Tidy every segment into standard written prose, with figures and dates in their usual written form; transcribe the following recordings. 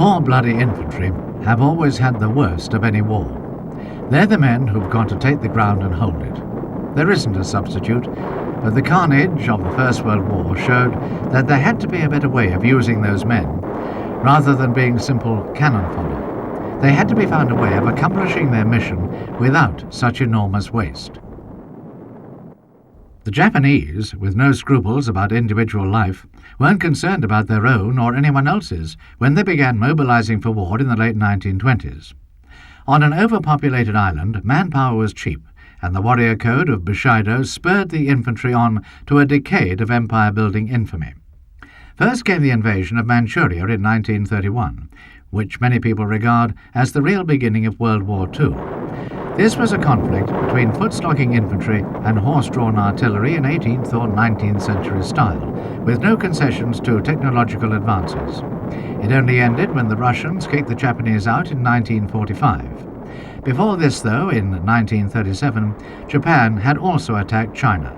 Poor bloody infantry have always had the worst of any war. They're the men who've got to take the ground and hold it. There isn't a substitute, but the carnage of the First World War showed that there had to be a better way of using those men, rather than being simple cannon fodder. They had to be found a way of accomplishing their mission without such enormous waste. The Japanese, with no scruples about individual life, weren't concerned about their own or anyone else's when they began mobilizing for war in the late 1920s. On an overpopulated island, manpower was cheap, and the warrior code of Bushido spurred the infantry on to a decade of empire-building infamy. First came the invasion of Manchuria in 1931, which many people regard as the real beginning of World War II. This was a conflict between foot-slocking infantry and horse-drawn artillery in 18th or 19th century style, with no concessions to technological advances. It only ended when the Russians kicked the Japanese out in 1945. Before this, though, in 1937, Japan had also attacked China.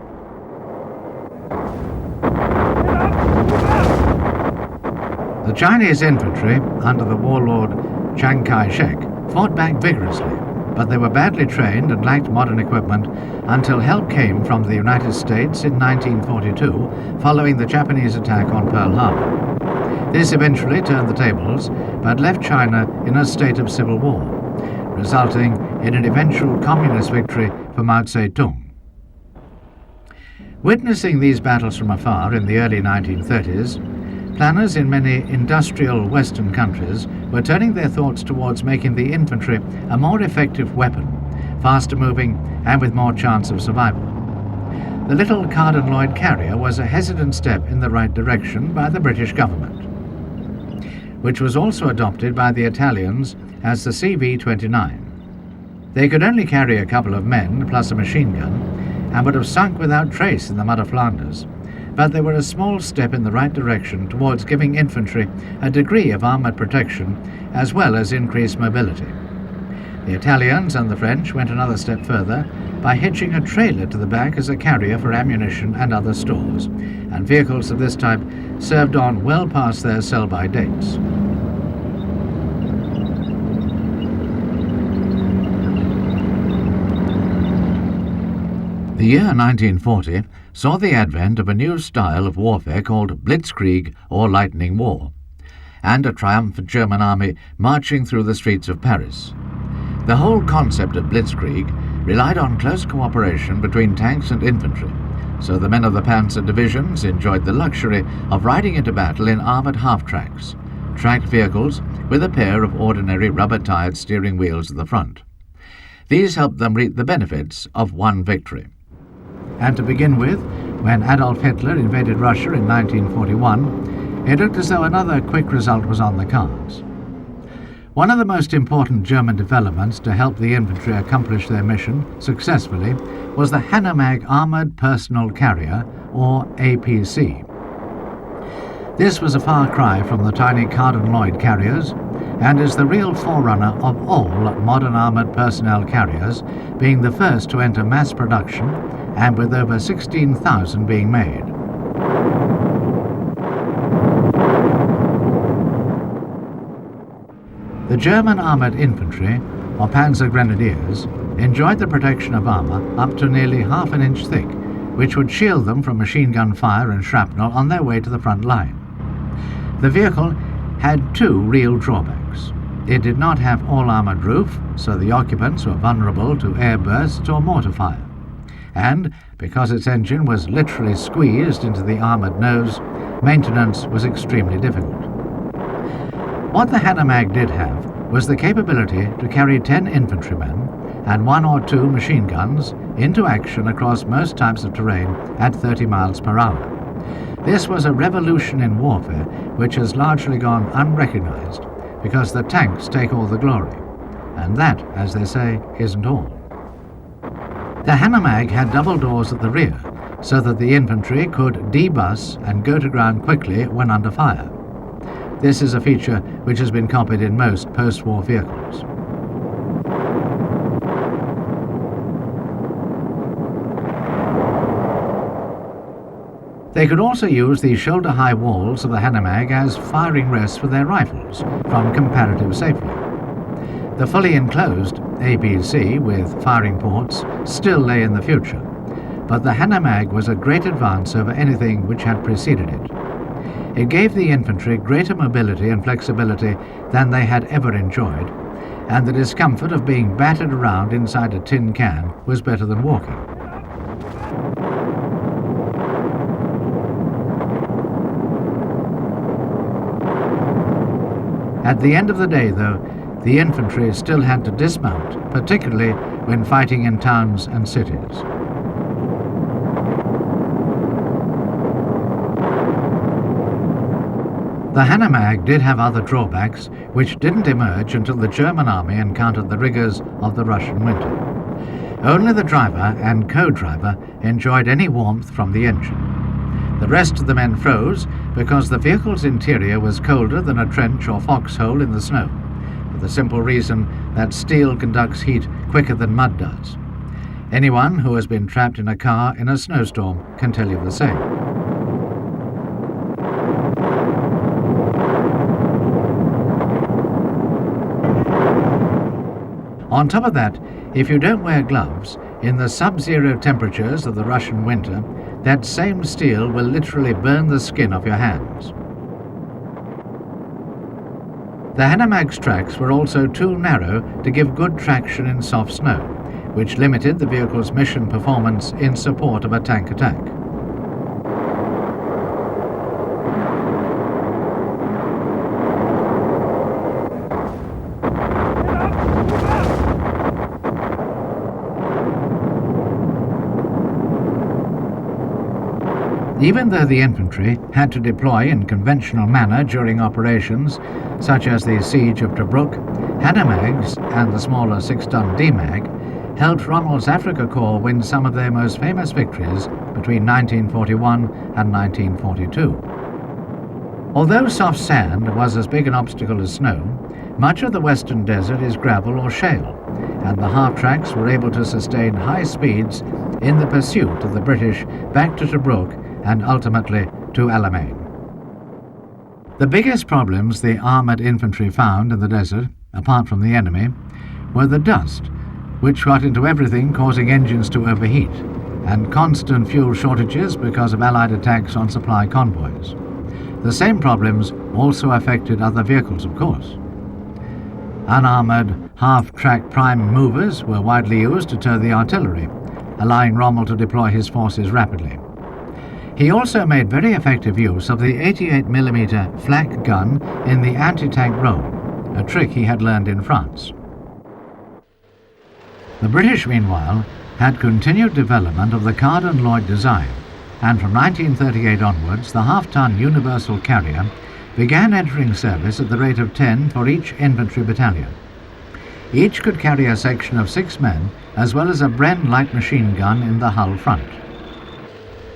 The Chinese infantry, under the warlord Chiang Kai-shek, fought back vigorously, but they were badly trained and lacked modern equipment until help came from the United States in 1942 following the Japanese attack on Pearl Harbor. This eventually turned the tables, but left China in a state of civil war, resulting in an eventual communist victory for Mao Zedong. Witnessing these battles from afar in the early 1930s, planners in many industrial Western countries were turning their thoughts towards making the infantry a more effective weapon, faster moving and with more chance of survival. The little Carden-Loyd carrier was a hesitant step in the right direction by the British government, which was also adopted by the Italians as the CV-29. They could only carry a couple of men plus a machine gun and would have sunk without trace in the mud of Flanders, but they were a small step in the right direction towards giving infantry a degree of armoured protection as well as increased mobility. The Italians and the French went another step further by hitching a trailer to the back as a carrier for ammunition and other stores, and vehicles of this type served on well past their sell-by dates. The year 1940 saw the advent of a new style of warfare called Blitzkrieg, or lightning war, and a triumphant German army marching through the streets of Paris. The whole concept of Blitzkrieg relied on close cooperation between tanks and infantry, so the men of the Panzer divisions enjoyed the luxury of riding into battle in armoured half-tracks, tracked vehicles with a pair of ordinary rubber-tired steering wheels at the front. These helped them reap the benefits of one victory. And to begin with, when Adolf Hitler invaded Russia in 1941, it looked as though another quick result was on the cards. One of the most important German developments to help the infantry accomplish their mission successfully was the Hanamag Armoured Personnel Carrier, or APC. This was a far cry from the tiny Carden-Loyd carriers, and is the real forerunner of all modern armoured personnel carriers, being the first to enter mass production, and with over 16,000 being made. The German armoured infantry, or Panzer Grenadiers, enjoyed the protection of armour up to nearly half an inch thick, which would shield them from machine gun fire and shrapnel on their way to the front line. The vehicle had two real drawbacks. It did not have all-armoured roof, so the occupants were vulnerable to air bursts or mortar fire. And, because its engine was literally squeezed into the armoured nose, maintenance was extremely difficult. What the Hanamag did have was the capability to carry 10 infantrymen and 1 or 2 machine guns into action across most types of terrain at 30 miles per hour. This was a revolution in warfare which has largely gone unrecognized, because the tanks take all the glory. And that, as they say, isn't all. The Hanamag had double doors at the rear, so that the infantry could debus and go to ground quickly when under fire. This is a feature which has been copied in most post-war vehicles. They could also use the shoulder-high walls of the Hanamag as firing rests for their rifles from comparative safety. The fully enclosed ABC with firing ports still lay in the future, but the Hanamag was a great advance over anything which had preceded it. It gave the infantry greater mobility and flexibility than they had ever enjoyed, and the discomfort of being battered around inside a tin can was better than walking. At the end of the day, though, the infantry still had to dismount, particularly when fighting in towns and cities. The Hanamag did have other drawbacks which didn't emerge until the German army encountered the rigours of the Russian winter. Only the driver and co-driver enjoyed any warmth from the engine. The rest of the men froze because the vehicle's interior was colder than a trench or foxhole in the snow, for the simple reason that steel conducts heat quicker than mud does. Anyone who has been trapped in a car in a snowstorm can tell you the same. On top of that, if you don't wear gloves, in the sub-zero temperatures of the Russian winter, that same steel will literally burn the skin off your hands. The Hanamag's tracks were also too narrow to give good traction in soft snow, which limited the vehicle's mission performance in support of a tank attack. Even though the infantry had to deploy in conventional manner during operations such as the Siege of Tobruk, Hanamags and the smaller 6-ton D-Mag helped Rommel's Afrika Korps win some of their most famous victories between 1941 and 1942. Although soft sand was as big an obstacle as snow, much of the western desert is gravel or shale, and the half-tracks were able to sustain high speeds in the pursuit of the British back to Tobruk and ultimately to Alamein. The biggest problems the armoured infantry found in the desert, apart from the enemy, were the dust, which got into everything, causing engines to overheat, and constant fuel shortages because of Allied attacks on supply convoys. The same problems also affected other vehicles, of course. Unarmoured half-track prime movers were widely used to tow the artillery, allowing Rommel to deploy his forces rapidly. He also made very effective use of the 88mm flak gun in the anti-tank role, a trick he had learned in France. The British, meanwhile, had continued development of the Carden-Lloyd design, and from 1938 onwards the half-ton universal carrier began entering service at the rate of 10 for each infantry battalion. Each could carry a section of 6 men, as well as a Bren light machine gun in the hull front.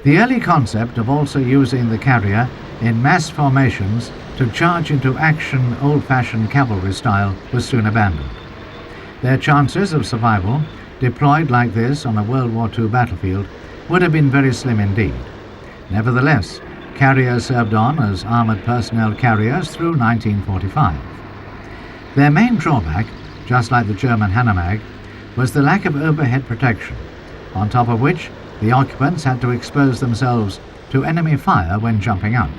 The early concept of also using the carrier in mass formations to charge into action old-fashioned cavalry style was soon abandoned. Their chances of survival, deployed like this on a World War II battlefield, would have been very slim indeed. Nevertheless, carriers served on as armoured personnel carriers through 1945. Their main drawback, just like the German Hanamag, was the lack of overhead protection, on top of which the occupants had to expose themselves to enemy fire when jumping out.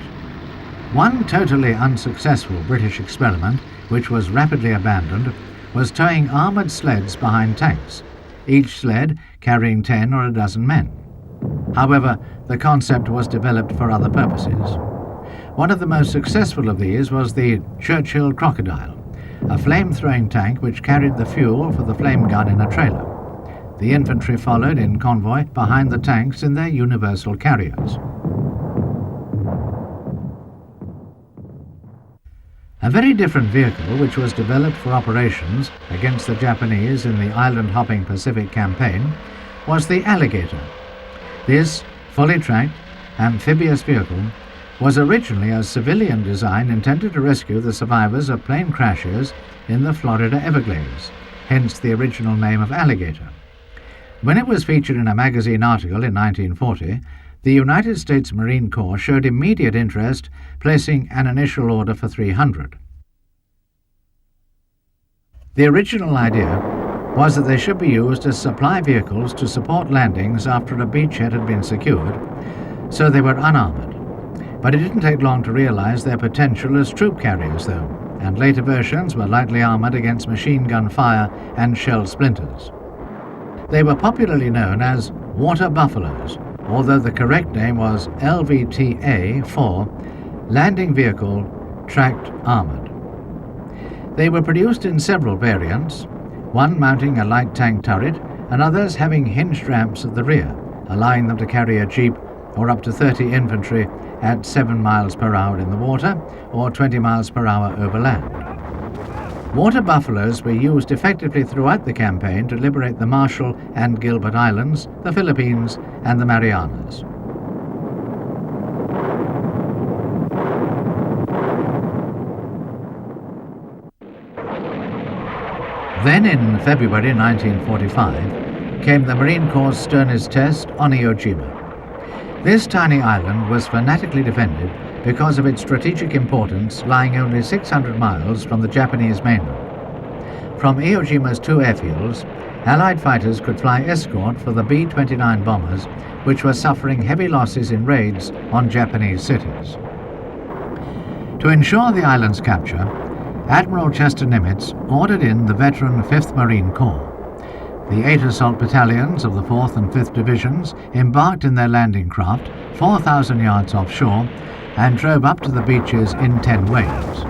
One totally unsuccessful British experiment, which was rapidly abandoned, was towing armoured sleds behind tanks, each sled carrying 10 or a dozen men. However, the concept was developed for other purposes. One of the most successful of these was the Churchill Crocodile, a flame-throwing tank which carried the fuel for the flame gun in a trailer. The infantry followed in convoy behind the tanks in their universal carriers. A very different vehicle which was developed for operations against the Japanese in the island-hopping Pacific campaign was the Alligator. This fully tracked, amphibious vehicle was originally a civilian design intended to rescue the survivors of plane crashes in the Florida Everglades, hence the original name of Alligator. When it was featured in a magazine article in 1940, The United States Marine Corps showed immediate interest, placing an initial order for 300. The original idea was that they should be used as supply vehicles to support landings after a beachhead had been secured, so they were unarmored. But it didn't take long to realize their potential as troop carriers, though, and later versions were lightly armored against machine gun fire and shell splinters. They were popularly known as water buffaloes, although the correct name was LVTA for Landing Vehicle Tracked Armored. They were produced in several variants, one mounting a light tank turret and others having hinged ramps at the rear, allowing them to carry a jeep or up to 30 infantry at 7 miles per hour in the water or 20 miles per hour over land. Water buffaloes were used effectively throughout the campaign to liberate the Marshall and Gilbert Islands, the Philippines, and the Marianas. Then in February 1945 came the Marine Corps' sternest test on Iwo Jima. This tiny island was fanatically defended because of its strategic importance, lying only 600 miles from the Japanese mainland. From Iwo Jima's 2 airfields, Allied fighters could fly escort for the B-29 bombers, which were suffering heavy losses in raids on Japanese cities. To ensure the island's capture, Admiral Chester Nimitz ordered in the veteran 5th Marine Corps. The 8 assault battalions of the 4th and 5th Divisions embarked in their landing craft 4,000 yards offshore and drove up to the beaches in 10 waves.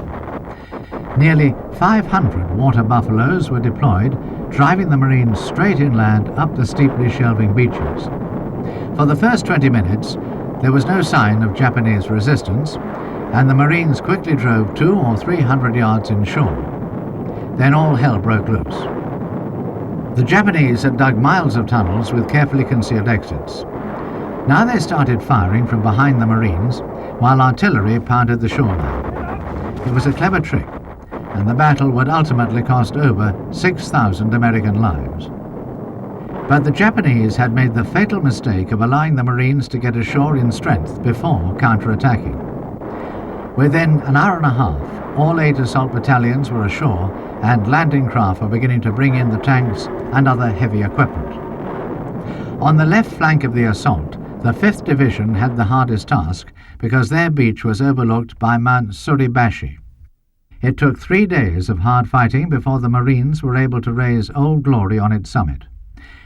Nearly 500 water buffaloes were deployed, driving the Marines straight inland up the steeply shelving beaches. For the first 20 minutes, there was no sign of Japanese resistance, and the Marines quickly drove 200 or 300 yards inshore. Then all hell broke loose. The Japanese had dug miles of tunnels with carefully concealed exits. Now they started firing from behind the Marines, while artillery pounded the shoreline. It was a clever trick, and the battle would ultimately cost over 6,000 American lives. But the Japanese had made the fatal mistake of allowing the Marines to get ashore in strength before counterattacking. Within an hour and a half, all 8 assault battalions were ashore, and landing craft were beginning to bring in the tanks and other heavy equipment. On the left flank of the assault, the 5th Division had the hardest task because their beach was overlooked by Mount Suribashi. It took 3 days of hard fighting before the Marines were able to raise Old Glory on its summit.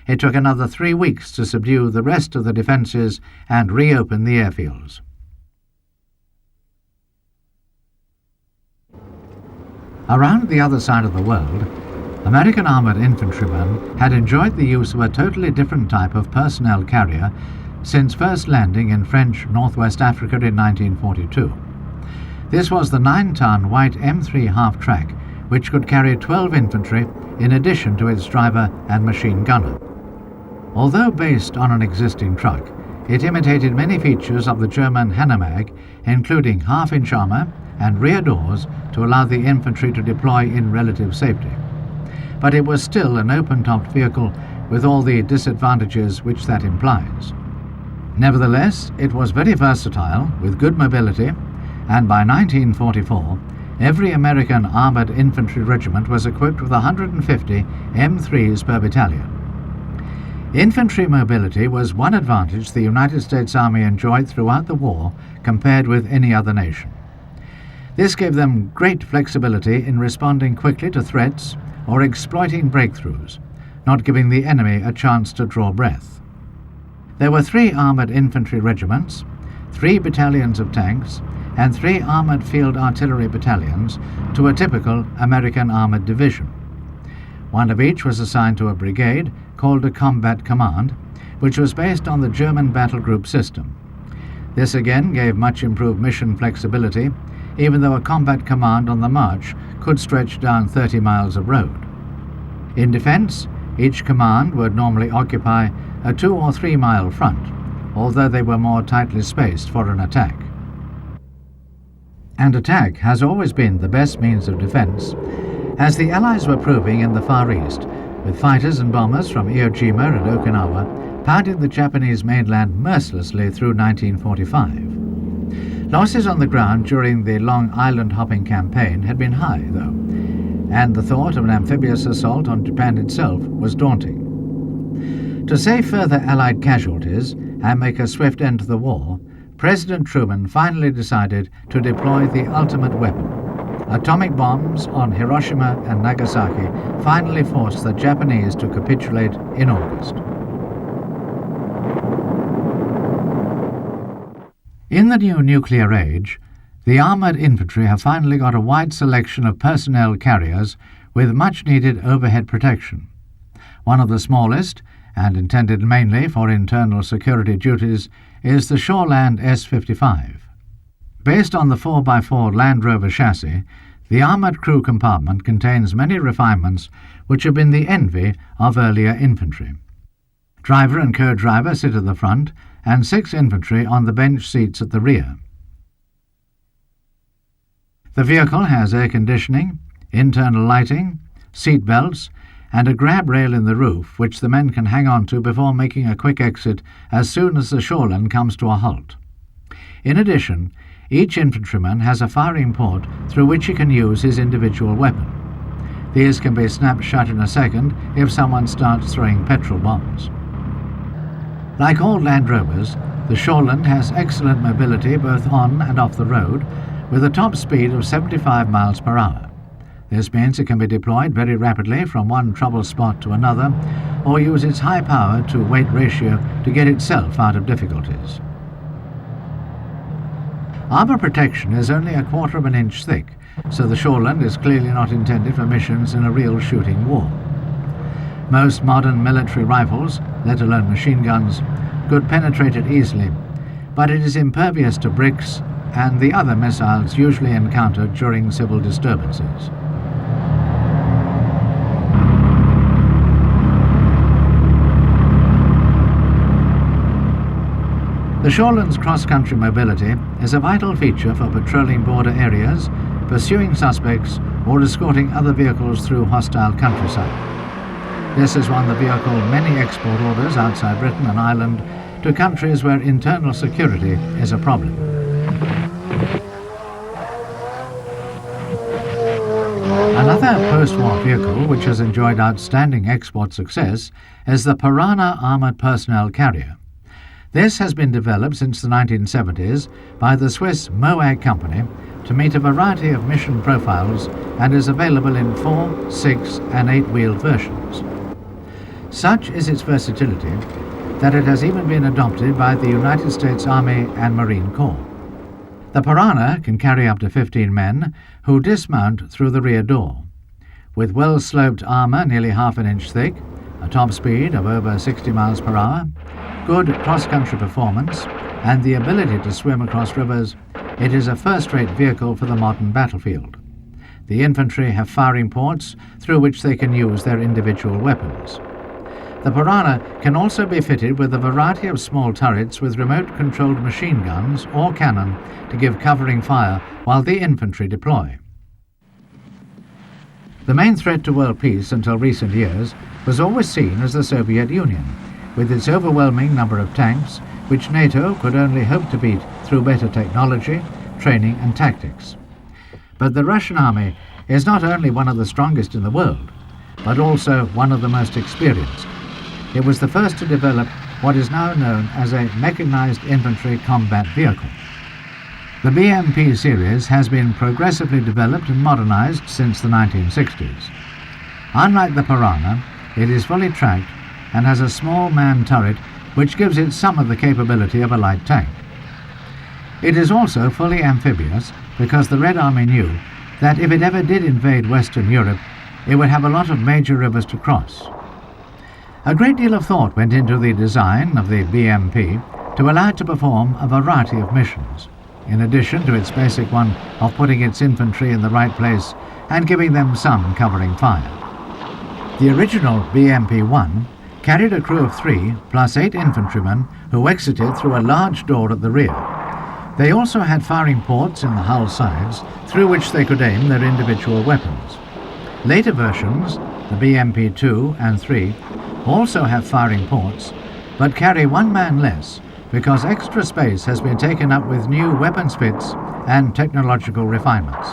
It took another 3 weeks to subdue the rest of the defences and reopen the airfields. Around the other side of the world, American armoured infantrymen had enjoyed the use of a totally different type of personnel carrier since first landing in French Northwest Africa in 1942. This was the 9-ton white M3 half-track, which could carry 12 infantry in addition to its driver and machine gunner. Although based on an existing truck, it imitated many features of the German Hanamag, including half-inch armour and rear doors to allow the infantry to deploy in relative safety. But it was still an open-topped vehicle with all the disadvantages which that implies. Nevertheless, it was very versatile, with good mobility, and by 1944, every American armoured infantry regiment was equipped with 150 M3s per battalion. Infantry mobility was one advantage the United States Army enjoyed throughout the war compared with any other nation. This gave them great flexibility in responding quickly to threats or exploiting breakthroughs, not giving the enemy a chance to draw breath. There were 3 armoured infantry regiments, 3 battalions of tanks, and 3 armoured field artillery battalions to a typical American armoured division. One of each was assigned to a brigade called a combat command, which was based on the German battle group system. This again gave much improved mission flexibility, even though a combat command on the march could stretch down 30 miles of road. In defence, each command would normally occupy a 2 or 3 mile front, although they were more tightly spaced for an attack. And attack has always been the best means of defence, as the Allies were proving in the Far East, with fighters and bombers from Iwo Jima and Okinawa pounding the Japanese mainland mercilessly through 1945. Losses on the ground during the long island-hopping campaign had been high, though, and the thought of an amphibious assault on Japan itself was daunting. To save further Allied casualties and make a swift end to the war, President Truman finally decided to deploy the ultimate weapon. Atomic bombs on Hiroshima and Nagasaki finally forced the Japanese to capitulate in August. In the new nuclear age, the armoured infantry have finally got a wide selection of personnel carriers with much-needed overhead protection. One of the smallest, and intended mainly for internal security duties, is the Shoreland S-55. Based on the 4x4 Land Rover chassis, the armoured crew compartment contains many refinements which have been the envy of earlier infantry. Driver and co-driver sit at the front, and 6 infantry on the bench seats at the rear. The vehicle has air conditioning, internal lighting, seat belts, and a grab rail in the roof which the men can hang on to before making a quick exit as soon as the shoreline comes to a halt. In addition, each infantryman has a firing port through which he can use his individual weapon. These can be snapped shut in a second if someone starts throwing petrol bombs. Like all Land Rovers, the Shoreland has excellent mobility both on and off the road, with a top speed of 75 miles per hour. This means it can be deployed very rapidly from one trouble spot to another, or use its high power to weight ratio to get itself out of difficulties. Armour protection is only 1/4 of an inch thick, so the Shoreland is clearly not intended for missions in a real shooting war. Most modern military rifles, let alone machine guns, could penetrate it easily, but it is impervious to bricks and the other missiles usually encountered during civil disturbances. The Shoreland's cross-country mobility is a vital feature for patrolling border areas, pursuing suspects, or escorting other vehicles through hostile countryside. This has won the vehicle many export orders outside Britain and Ireland to countries where internal security is a problem. Another post-war vehicle which has enjoyed outstanding export success is the Piranha Armoured Personnel Carrier. This has been developed since the 1970s by the Swiss MOAG company to meet a variety of mission profiles and is available in 4, 6 and 8-wheeled versions. Such is its versatility that it has even been adopted by the United States Army and Marine Corps. The Piranha can carry up to 15 men who dismount through the rear door. With well-sloped armour nearly 1/2 inch thick, a top speed of over 60 miles per hour, good cross-country performance, and the ability to swim across rivers, it is a first-rate vehicle for the modern battlefield. The infantry have firing ports through which they can use their individual weapons. The Piranha can also be fitted with a variety of small turrets with remote-controlled machine guns or cannon to give covering fire while the infantry deploy. The main threat to world peace until recent years was always seen as the Soviet Union, with its overwhelming number of tanks, which NATO could only hope to beat through better technology, training and tactics. But the Russian army is not only one of the strongest in the world, but also one of the most experienced. It was the first to develop what is now known as a Mechanized Infantry Combat Vehicle. The BMP series has been progressively developed and modernized since the 1960s. Unlike the Piranha, it is fully tracked and has a small man turret which gives it some of the capability of a light tank. It is also fully amphibious because the Red Army knew that if it ever did invade Western Europe, it would have a lot of major rivers to cross. A great deal of thought went into the design of the BMP to allow it to perform a variety of missions, in addition to its basic one of putting its infantry in the right place and giving them some covering fire. The original BMP-1 carried a crew of 3 plus 8 infantrymen who exited through a large door at the rear. They also had firing ports in the hull sides through which they could aim their individual weapons. Later versions, the BMP-2 and 3, also have firing ports, but carry one man less because extra space has been taken up with new weapons fits and technological refinements.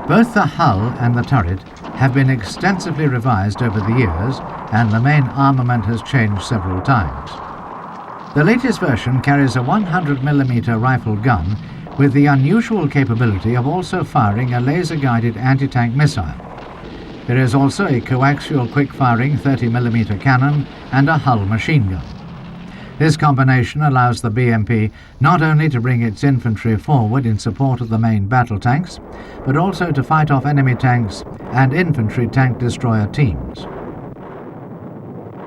Both the hull and the turret have been extensively revised over the years, and the main armament has changed several times. The latest version carries a 100mm rifle gun with the unusual capability of also firing a laser-guided anti-tank missile. There is also a coaxial quick-firing 30mm cannon and a hull machine gun. This combination allows the BMP not only to bring its infantry forward in support of the main battle tanks, but also to fight off enemy tanks and infantry tank destroyer teams.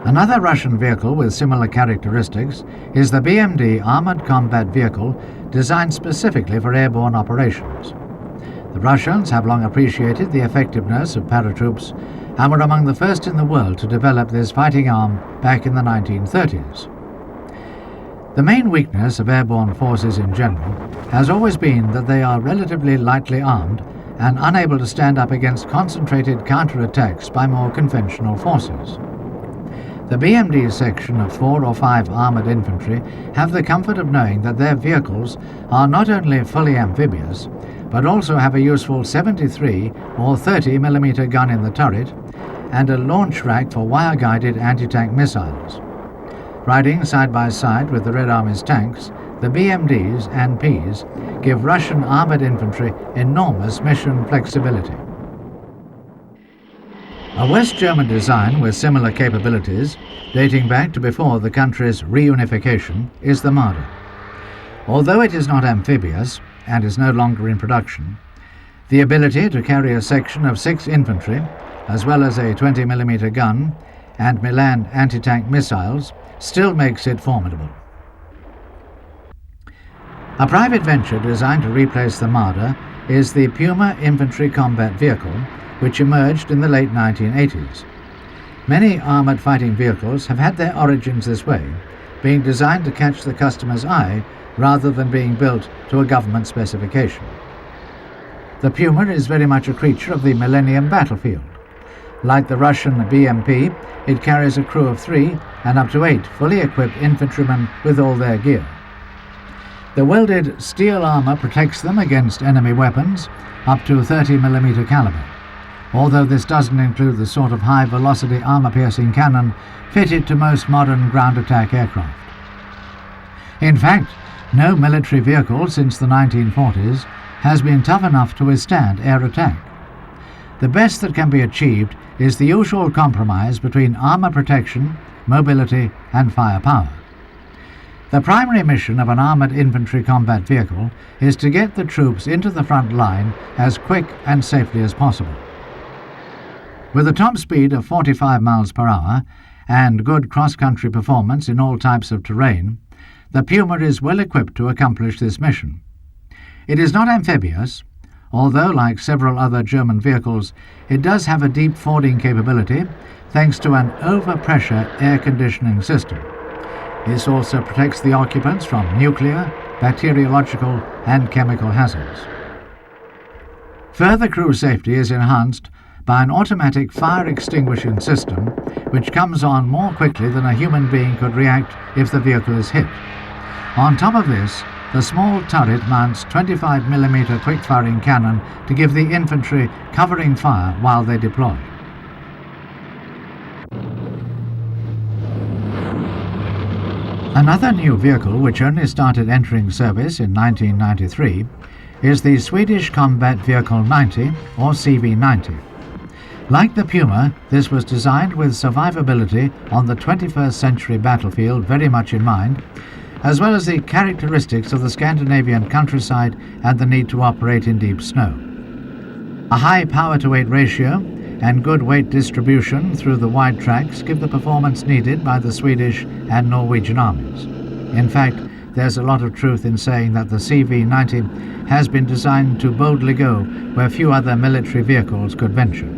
Another Russian vehicle with similar characteristics is the BMD Armored Combat Vehicle, designed specifically for airborne operations. The Russians have long appreciated the effectiveness of paratroops and were among the first in the world to develop this fighting arm back in the 1930s. The main weakness of airborne forces in general has always been that they are relatively lightly armed and unable to stand up against concentrated counterattacks by more conventional forces. The BMD section of 4 or 5 armoured infantry have the comfort of knowing that their vehicles are not only fully amphibious, but also have a useful 73 or 30mm gun in the turret and a launch rack for wire-guided anti-tank missiles. Riding side by side with the Red Army's tanks, the BMDs and Ps give Russian armoured infantry enormous mission flexibility. A West German design with similar capabilities, dating back to before the country's reunification, is the Marder. Although it is not amphibious and is no longer in production, the ability to carry a section of 6 infantry, as well as a 20mm gun and Milan anti-tank missiles, still makes it formidable. A private venture designed to replace the Marder is the Puma Infantry Combat Vehicle, which emerged in the late 1980s. Many armoured fighting vehicles have had their origins this way, being designed to catch the customer's eye rather than being built to a government specification. The Puma is very much a creature of the Millennium battlefield. Like the Russian BMP, it carries a crew of 3 and up to 8 fully equipped infantrymen with all their gear. The welded steel armour protects them against enemy weapons up to 30mm caliber, although this doesn't include the sort of high-velocity armour-piercing cannon fitted to most modern ground attack aircraft. In fact, no military vehicle since the 1940s has been tough enough to withstand air attack. The best that can be achieved is the usual compromise between armour protection, mobility and firepower. The primary mission of an armoured infantry combat vehicle is to get the troops into the front line as quick and safely as possible. With a top speed of 45 miles per hour and good cross-country performance in all types of terrain, the Puma is well equipped to accomplish this mission. It is not amphibious, although, like several other German vehicles, it does have a deep fording capability thanks to an overpressure air conditioning system. This also protects the occupants from nuclear, bacteriological and chemical hazards. Further crew safety is enhanced by an automatic fire extinguishing system which comes on more quickly than a human being could react if the vehicle is hit. On top of this, the small turret mounts 25mm quick-firing cannon to give the infantry covering fire while they deploy. Another new vehicle which only started entering service in 1993 is the Swedish Combat Vehicle 90 or CV-90. Like the Puma, this was designed with survivability on the 21st century battlefield very much in mind, as well as the characteristics of the Scandinavian countryside and the need to operate in deep snow. A high power-to-weight ratio and good weight distribution through the wide tracks give the performance needed by the Swedish and Norwegian armies. In fact, there's a lot of truth in saying that the CV-90 has been designed to boldly go where few other military vehicles could venture.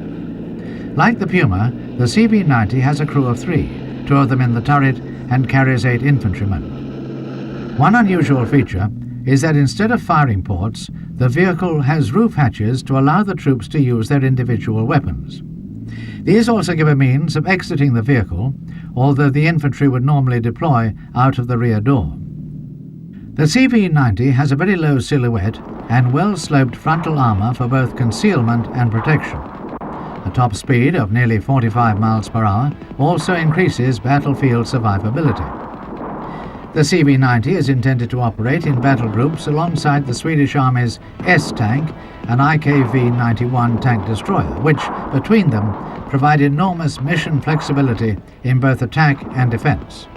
Like the Puma, the CV-90 has a crew of 3, 2 of them in the turret, and carries 8 infantrymen. One unusual feature is that instead of firing ports, the vehicle has roof hatches to allow the troops to use their individual weapons. These also give a means of exiting the vehicle, although the infantry would normally deploy out of the rear door. The CV-90 has a very low silhouette and well-sloped frontal armour for both concealment and protection. A top speed of nearly 45 miles per hour also increases battlefield survivability. The CV-90 is intended to operate in battle groups alongside the Swedish Army's S-tank and IKV-91 tank destroyer, which, between them, provide enormous mission flexibility in both attack and defence.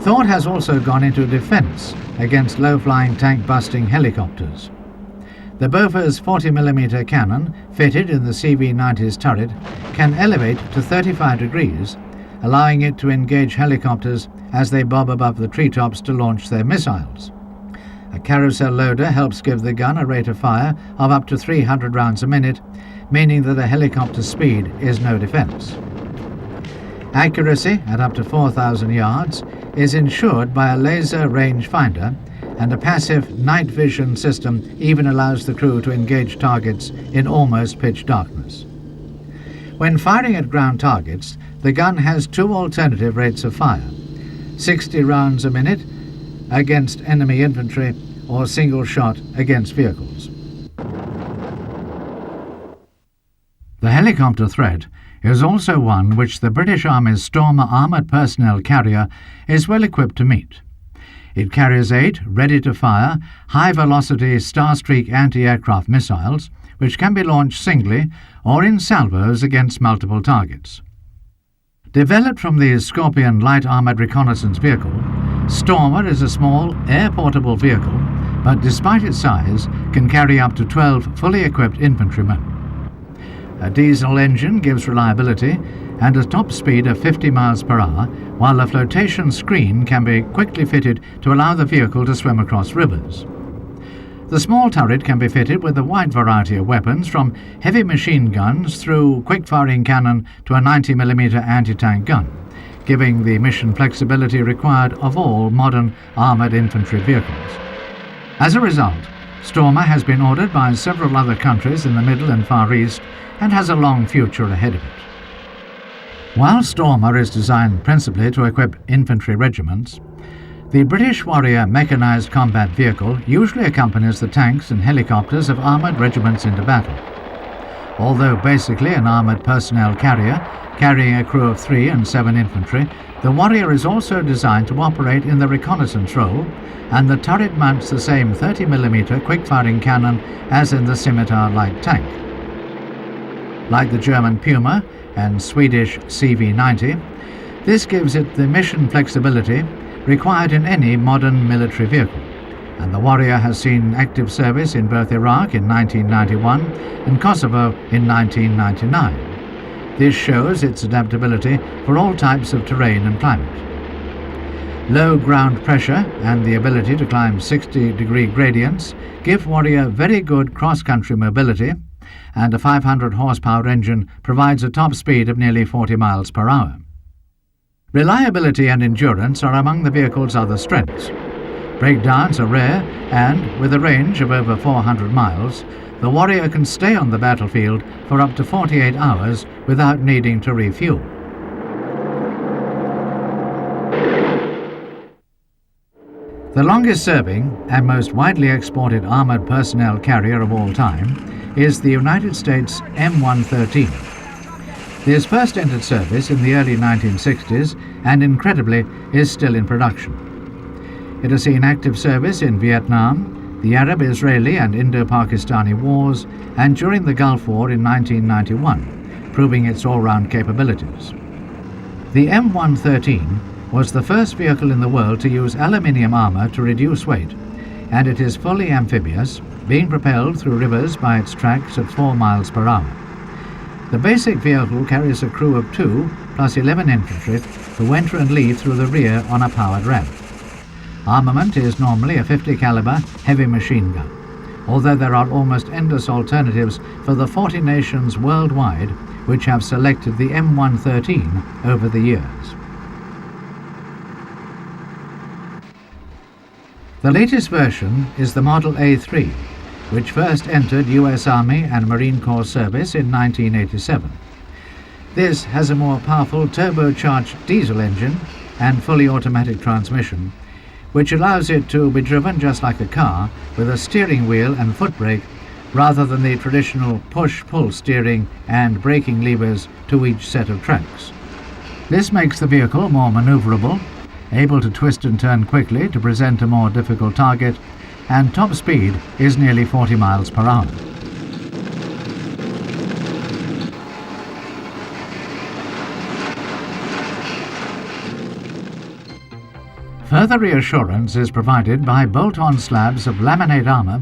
Thought has also gone into defence against low-flying tank-busting helicopters. The Bofors 40mm cannon, fitted in the CV-90's turret, can elevate to 35 degrees, allowing it to engage helicopters as they bob above the treetops to launch their missiles. A carousel loader helps give the gun a rate of fire of up to 300 rounds a minute, meaning that a helicopter's speed is no defence. Accuracy at up to 4,000 yards is ensured by a laser rangefinder, and a passive night vision system even allows the crew to engage targets in almost pitch darkness. When firing at ground targets, the gun has two alternative rates of fire: 60 rounds a minute against enemy infantry or single shot against vehicles. The helicopter threat is also one which the British Army's Stormer armoured personnel carrier is well equipped to meet. It carries 8 ready-to-fire, high-velocity Starstreak anti-aircraft missiles, which can be launched singly or in salvos against multiple targets. Developed from the Scorpion light armoured reconnaissance vehicle, Stormer is a small, air-portable vehicle, but despite its size, can carry up to 12 fully equipped infantrymen. A diesel engine gives reliability and a top speed of 50 miles per hour, while a flotation screen can be quickly fitted to allow the vehicle to swim across rivers. The small turret can be fitted with a wide variety of weapons, from heavy machine guns through quick-firing cannon to a 90mm anti-tank gun, giving the mission flexibility required of all modern armoured infantry vehicles. As a result, Stormer has been ordered by several other countries in the Middle and Far East and has a long future ahead of it. While Stormer is designed principally to equip infantry regiments, the British Warrior Mechanized combat vehicle usually accompanies the tanks and helicopters of armoured regiments into battle. Although basically an armoured personnel carrier, carrying a crew of 3 and 7 infantry, the Warrior is also designed to operate in the reconnaissance role, and the turret mounts the same 30mm quick-firing cannon as in the Scimitar light tank. Like the German Puma and Swedish CV-90, this gives it the mission flexibility required in any modern military vehicle, and the Warrior has seen active service in both Iraq in 1991 and Kosovo in 1999. This shows its adaptability for all types of terrain and climate. Low ground pressure and the ability to climb 60-degree gradients give Warrior very good cross-country mobility, and a 500 horsepower engine provides a top speed of nearly 40 miles per hour. Reliability and endurance are among the vehicle's other strengths. Breakdowns are rare, and with a range of over 400 miles, the Warrior can stay on the battlefield for up to 48 hours without needing to refuel. The longest-serving and most widely exported armoured personnel carrier of all time is the United States M113. This first entered service in the early 1960s and, incredibly, is still in production. It has seen active service in Vietnam, the Arab, Israeli and Indo-Pakistani wars, and during the Gulf War in 1991, proving its all-round capabilities. The M113 was the first vehicle in the world to use aluminium armour to reduce weight, and it is fully amphibious, being propelled through rivers by its tracks at 4 miles per hour. The basic vehicle carries a crew of 2 plus 11 infantry who enter and leave through the rear on a powered ramp. Armament is normally a 50 caliber heavy machine gun, although there are almost endless alternatives for the 40 nations worldwide which have selected the M113 over the years. The latest version is the Model A3, which first entered US Army and Marine Corps service in 1987. This has a more powerful turbocharged diesel engine and fully automatic transmission, which allows it to be driven just like a car with a steering wheel and foot brake rather than the traditional push-pull steering and braking levers to each set of tracks. This makes the vehicle more manoeuvrable, able to twist and turn quickly to present a more difficult target, and top speed is nearly 40 miles per hour. Further reassurance is provided by bolt-on slabs of laminate armour,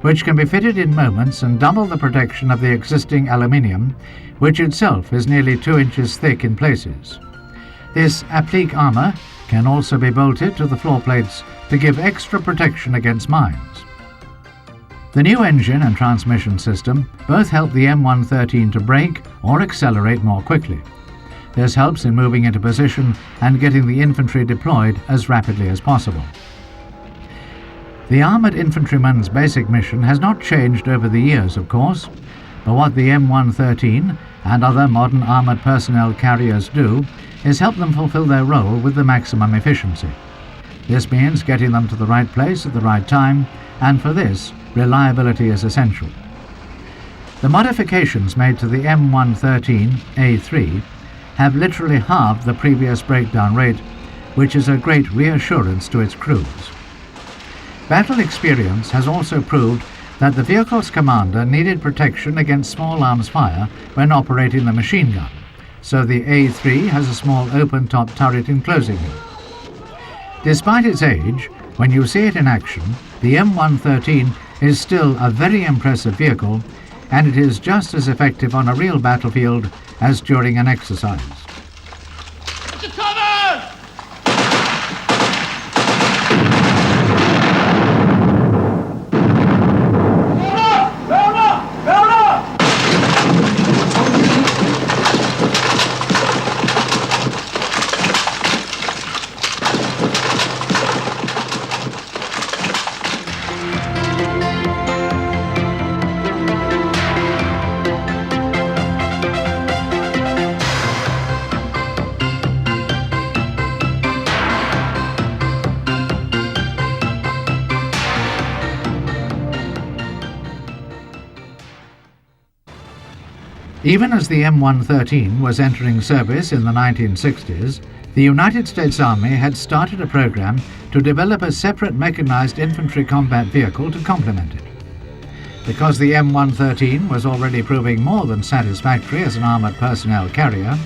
which can be fitted in moments and double the protection of the existing aluminium, which itself is nearly 2 inches thick in places. This applique armour can also be bolted to the floor plates to give extra protection against mines. The new engine and transmission system both help the M113 to brake or accelerate more quickly. This helps in moving into position and getting the infantry deployed as rapidly as possible. The armoured infantryman's basic mission has not changed over the years, of course, but what the M113 and other modern armoured personnel carriers do is help them fulfil their role with the maximum efficiency. This means getting them to the right place at the right time, and for this, reliability is essential. The modifications made to the M113A3 have literally halved the previous breakdown rate, which is a great reassurance to its crews. Battle experience has also proved that the vehicle's commander needed protection against small arms fire when operating the machine gun, so the A3 has a small open-top turret enclosing him. Despite its age, when you see it in action, the M113 is still a very impressive vehicle, and it is just as effective on a real battlefield as during an exercise. To cover! Even as the M113 was entering service in the 1960s, the United States Army had started a program to develop a separate mechanized infantry combat vehicle to complement it. Because the M113 was already proving more than satisfactory as an armored personnel carrier,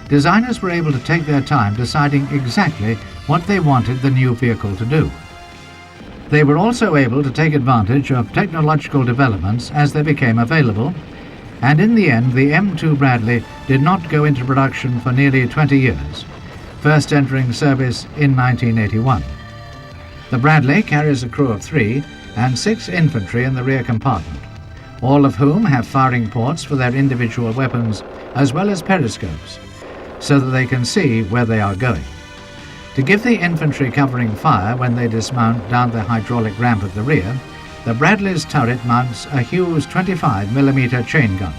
designers were able to take their time deciding exactly what they wanted the new vehicle to do. They were also able to take advantage of technological developments as they became available, and in the end the M2 Bradley did not go into production for nearly 20 years, first entering service in 1981. The Bradley carries a crew of 3 and 6 infantry in the rear compartment, all of whom have firing ports for their individual weapons as well as periscopes, so that they can see where they are going. To give the infantry covering fire when they dismount down the hydraulic ramp at the rear, the Bradley's turret mounts a Hughes 25mm chain gun.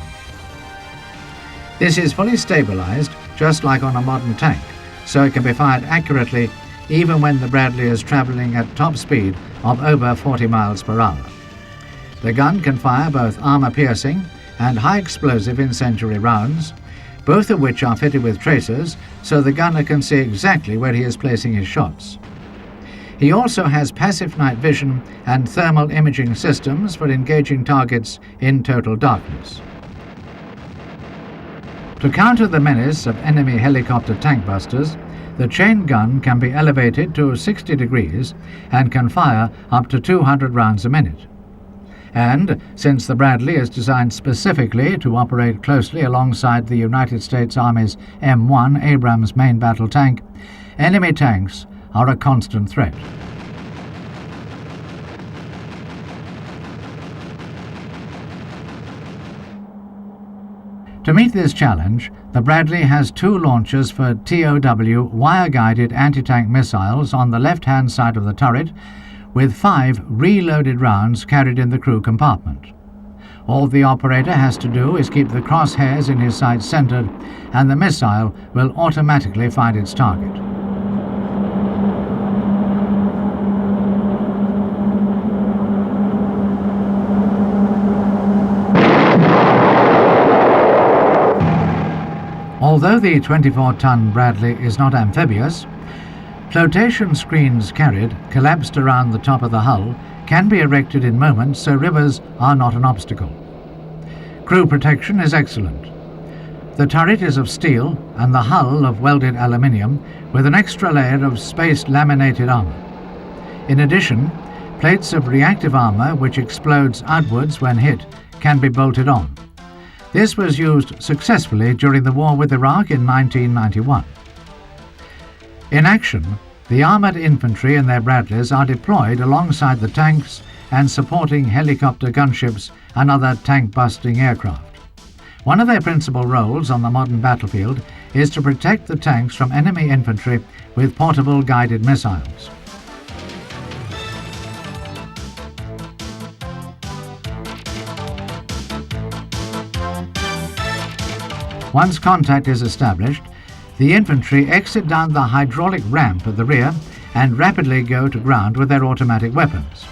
This is fully stabilized, just like on a modern tank, so it can be fired accurately even when the Bradley is traveling at top speed of over 40 miles per hour. The gun can fire both armor-piercing and high-explosive incendiary rounds, both of which are fitted with tracers, so the gunner can see exactly where he is placing his shots. He also has passive night vision and thermal imaging systems for engaging targets in total darkness. To counter the menace of enemy helicopter tank busters, the chain gun can be elevated to 60 degrees and can fire up to 200 rounds a minute. And, since the Bradley is designed specifically to operate closely alongside the United States Army's M1 Abrams main battle tank, enemy tanks are a constant threat. To meet this challenge, the Bradley has 2 launchers for TOW wire-guided anti-tank missiles on the left-hand side of the turret, with 5 reloaded rounds carried in the crew compartment. All the operator has to do is keep the crosshairs in his sights centered, and the missile will automatically find its target. Although the 24-ton Bradley is not amphibious, flotation screens carried, collapsed around the top of the hull, can be erected in moments so rivers are not an obstacle. Crew protection is excellent. The turret is of steel and the hull of welded aluminium with an extra layer of spaced laminated armour. In addition, plates of reactive armour which explodes outwards when hit can be bolted on. This was used successfully during the war with Iraq in 1991. In action, the armoured infantry and their Bradleys are deployed alongside the tanks and supporting helicopter gunships and other tank-busting aircraft. One of their principal roles on the modern battlefield is to protect the tanks from enemy infantry with portable guided missiles. Once contact is established, the infantry exit down the hydraulic ramp at the rear and rapidly go to ground with their automatic weapons.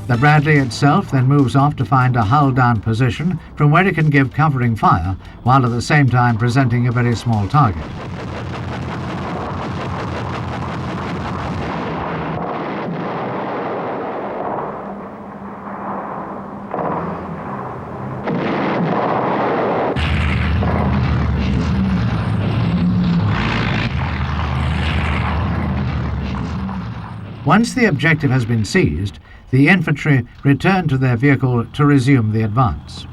The Bradley itself then moves off to find a hull-down position from where it can give covering fire, while at the same time presenting a very small target. Once the objective has been seized, the infantry return to their vehicle to resume the advance.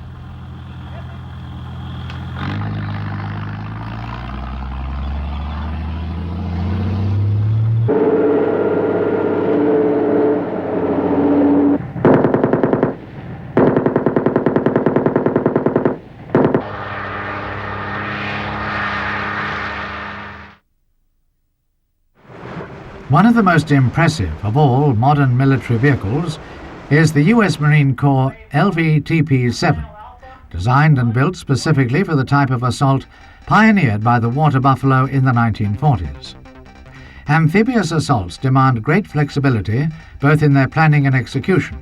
One of the most impressive of all modern military vehicles is the US Marine Corps LVTP-7, designed and built specifically for the type of assault pioneered by the water buffalo in the 1940s. Amphibious assaults demand great flexibility both in their planning and execution,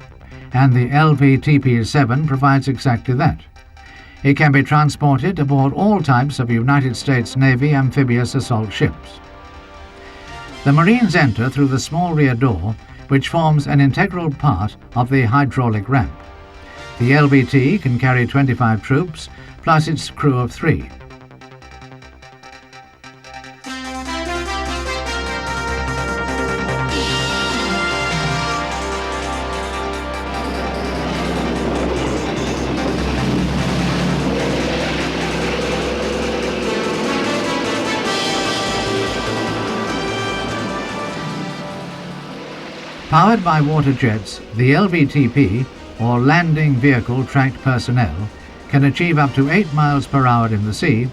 and the LVTP-7 provides exactly that. It can be transported aboard all types of United States Navy amphibious assault ships. The Marines enter through the small rear door, which forms an integral part of the hydraulic ramp. The LVT can carry 25 troops, plus its crew of 3. Powered by water jets, the LVTP, or Landing Vehicle Tracked Personnel, can achieve up to 8 miles per hour in the sea,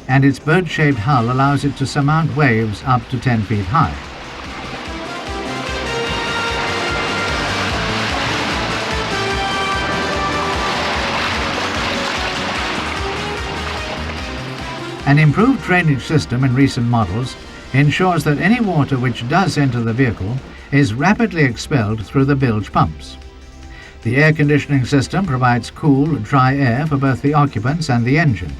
and its bird-shaped hull allows it to surmount waves up to 10 feet high. An improved drainage system in recent models ensures that any water which does enter the vehicle is rapidly expelled through the bilge pumps. The air conditioning system provides cool, dry air for both the occupants and the engine.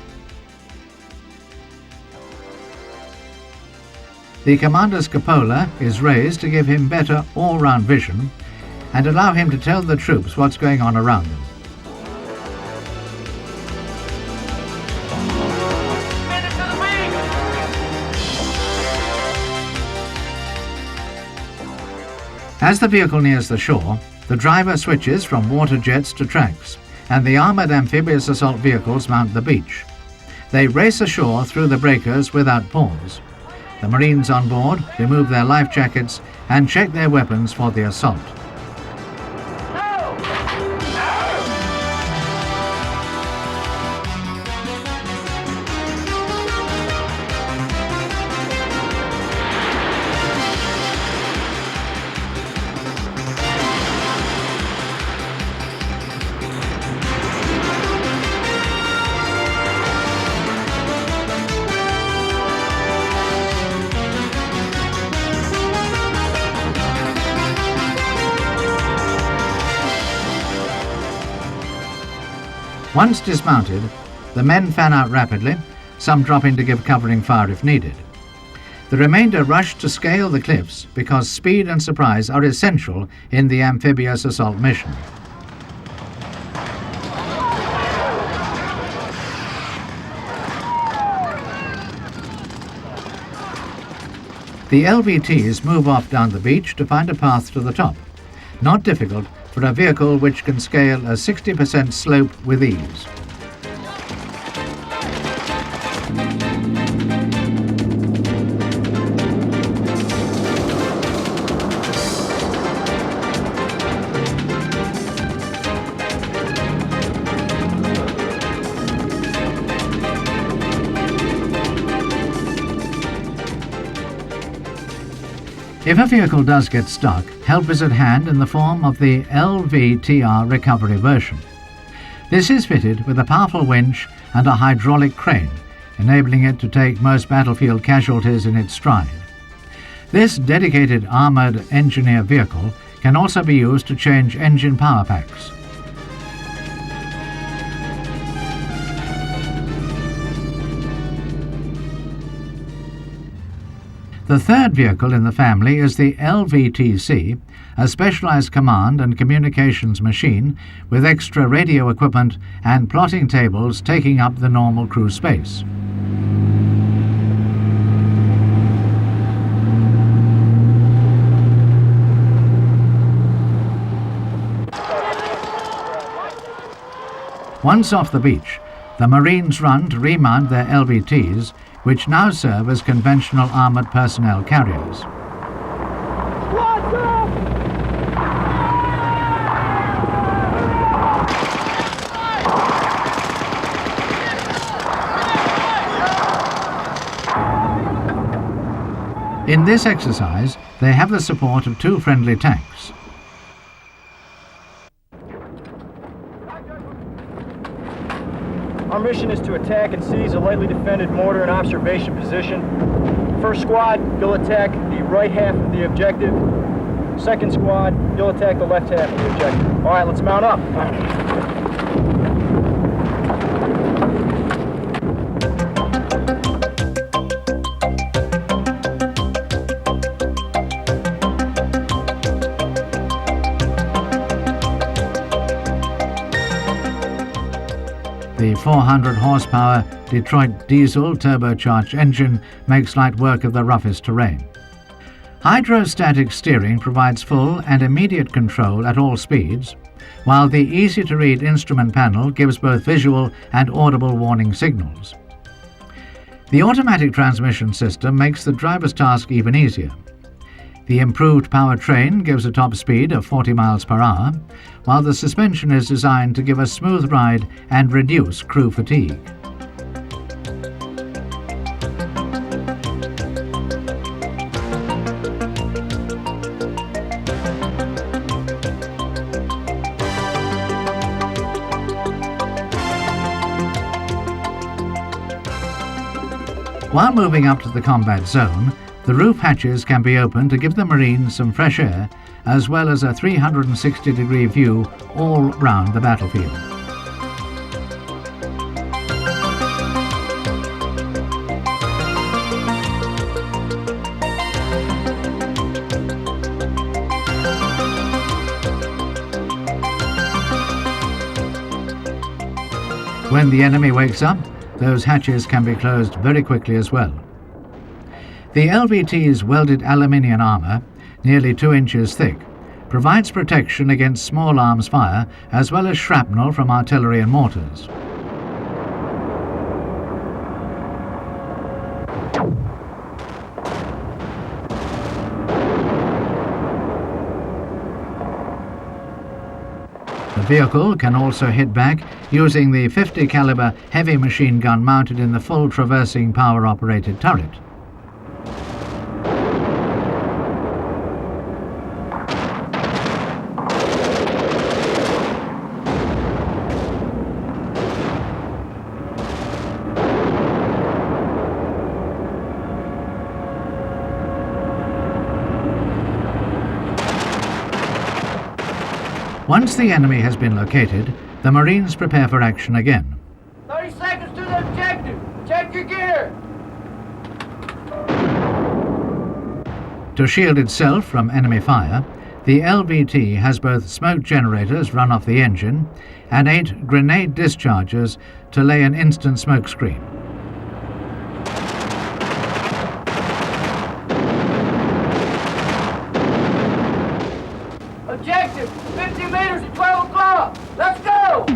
The commander's cupola is raised to give him better all-round vision and allow him to tell the troops what's going on around them. As the vehicle nears the shore, the driver switches from water jets to tracks, and the armoured amphibious assault vehicles mount the beach. They race ashore through the breakers without pause. The Marines on board remove their life jackets and check their weapons for the assault. Once dismounted, the men fan out rapidly, some dropping to give covering fire if needed. The remainder rush to scale the cliffs because speed and surprise are essential in the amphibious assault mission. The LVTs move off down the beach to find a path to the top. Not difficult for a vehicle which can scale a 60% slope with ease. If a vehicle does get stuck, help is at hand in the form of the LVTR recovery version. This is fitted with a powerful winch and a hydraulic crane, enabling it to take most battlefield casualties in its stride. This dedicated armoured engineer vehicle can also be used to change engine power packs. The third vehicle in the family is the LVTC, a specialized command and communications machine with extra radio equipment and plotting tables taking up the normal crew space. Once off the beach, the Marines run to remount their LVTs, which now serve as conventional armoured personnel carriers. In this exercise, they have the support of 2 friendly tanks. Our mission is to attack and seize a lightly defended mortar in observation position. First squad, you'll attack the right half of the objective. Second squad, you'll attack the left half of the objective. All right, let's mount up. The 400 horsepower Detroit diesel turbocharged engine makes light work of the roughest terrain. Hydrostatic steering provides full and immediate control at all speeds, while the easy-to-read instrument panel gives both visual and audible warning signals. The automatic transmission system makes the driver's task even easier. The improved powertrain gives a top speed of 40 miles per hour, while the suspension is designed to give a smooth ride and reduce crew fatigue. While moving up to the combat zone, the roof hatches can be opened to give the Marines some fresh air, as well as a 360-degree view all round the battlefield. When the enemy wakes up, those hatches can be closed very quickly as well. The LVT's welded aluminium armour, nearly 2 inches thick, provides protection against small arms fire as well as shrapnel from artillery and mortars. The vehicle can also hit back using the 50 caliber heavy machine gun mounted in the full traversing power-operated turret. Once the enemy has been located, The Marines prepare for action again. 30 seconds to the objective. Check your gear. To shield itself from enemy fire, the LVT has both smoke generators run off the engine and 8 grenade dischargers to lay an instant smoke screen. Objective, 50 meters at 12 o'clock. Let's go!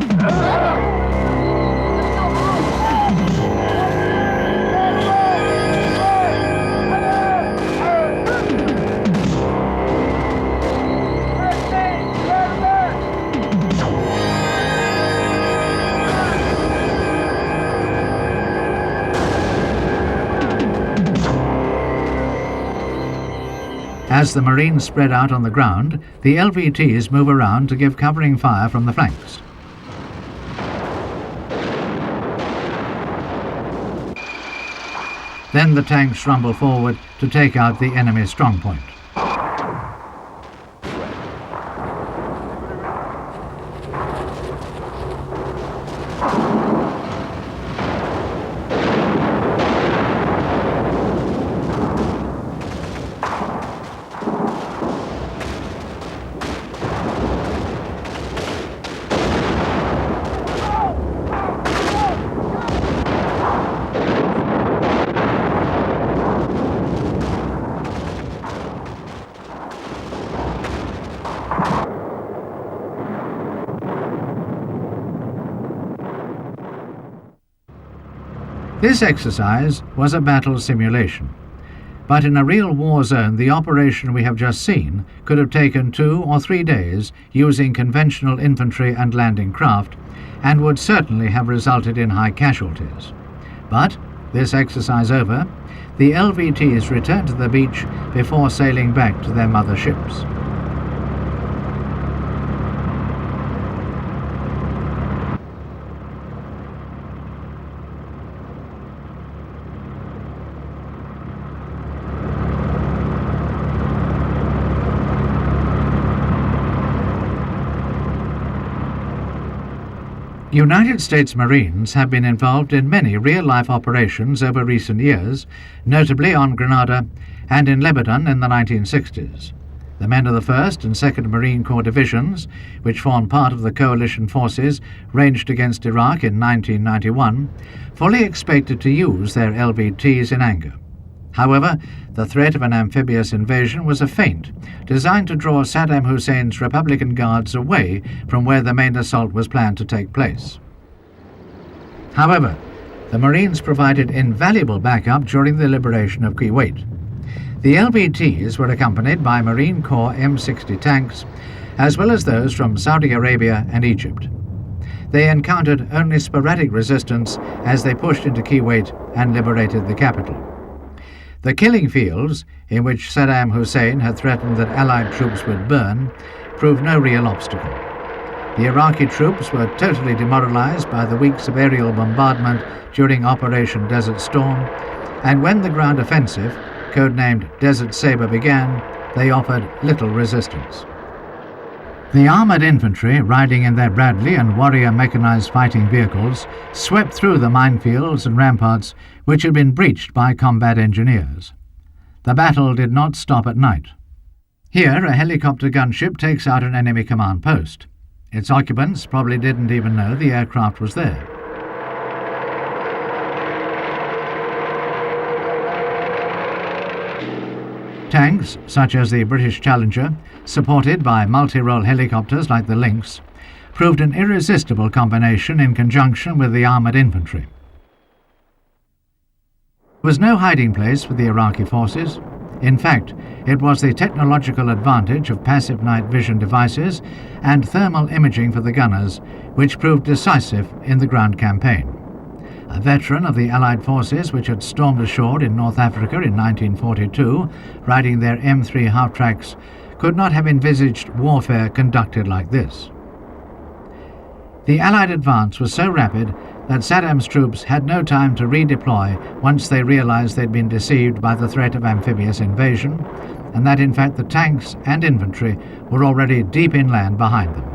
As the Marines spread out on the ground, the LVTs move around to give covering fire from the flanks. Then the tanks rumble forward to take out the enemy strongpoint. This exercise was a battle simulation, but in a real war zone the operation we have just seen could have taken 2 or 3 days using conventional infantry and landing craft, and would certainly have resulted in high casualties. But, this exercise over, the LVTs returned to the beach before sailing back to their mother ships. United States Marines have been involved in many real-life operations over recent years, notably on Grenada and in Lebanon in the 1960s. The men of the 1st and 2nd Marine Corps divisions, which formed part of the coalition forces ranged against Iraq in 1991, fully expected to use their LVTs in anger. However, the threat of an amphibious invasion was a feint designed to draw Saddam Hussein's Republican Guards away from where the main assault was planned to take place. However, the Marines provided invaluable backup during the liberation of Kuwait. The LVTs were accompanied by Marine Corps M60 tanks, as well as those from Saudi Arabia and Egypt. They encountered only sporadic resistance as they pushed into Kuwait and liberated the capital. The killing fields, in which Saddam Hussein had threatened that Allied troops would burn, proved no real obstacle. The Iraqi troops were totally demoralized by the weeks of aerial bombardment during Operation Desert Storm, and when the ground offensive, codenamed Desert Sabre, began, they offered little resistance. The armoured infantry, riding in their Bradley and Warrior mechanized fighting vehicles, swept through the minefields and ramparts which had been breached by combat engineers. The battle did not stop at night. Here, a helicopter gunship takes out an enemy command post. Its occupants probably didn't even know the aircraft was there. Tanks, such as the British Challenger, supported by multi-role helicopters like the Lynx, proved an irresistible combination in conjunction with the armoured infantry. There was no hiding place for the Iraqi forces. In fact, it was the technological advantage of passive night vision devices and thermal imaging for the gunners which proved decisive in the ground campaign. A veteran of the Allied forces which had stormed ashore in North Africa in 1942, riding their M3 half-tracks, could not have envisaged warfare conducted like this. The Allied advance was so rapid that Saddam's troops had no time to redeploy once they realized they'd been deceived by the threat of amphibious invasion, and that in fact the tanks and infantry were already deep inland behind them.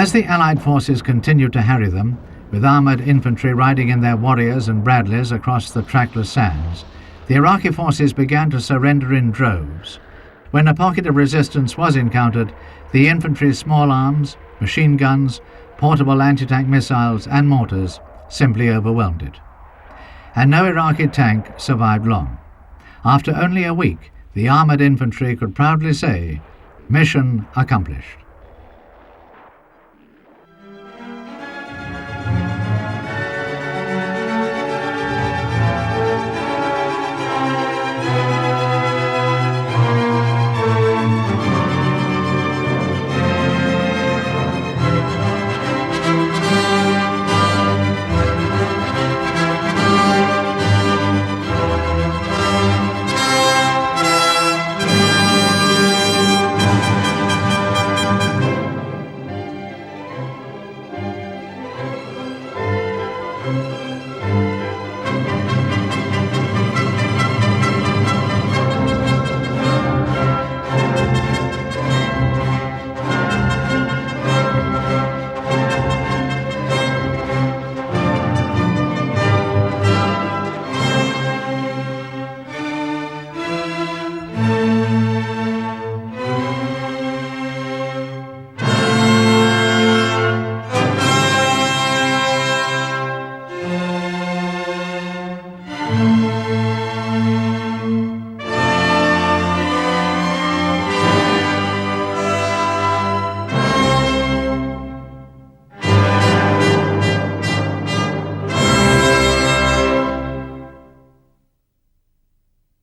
As the Allied forces continued to harry them, with armoured infantry riding in their Warriors and Bradleys across the trackless sands, the Iraqi forces began to surrender in droves. When a pocket of resistance was encountered, the infantry's small arms, machine guns, portable anti-tank missiles and mortars simply overwhelmed it. And no Iraqi tank survived long. After only a week, the armoured infantry could proudly say, "Mission accomplished."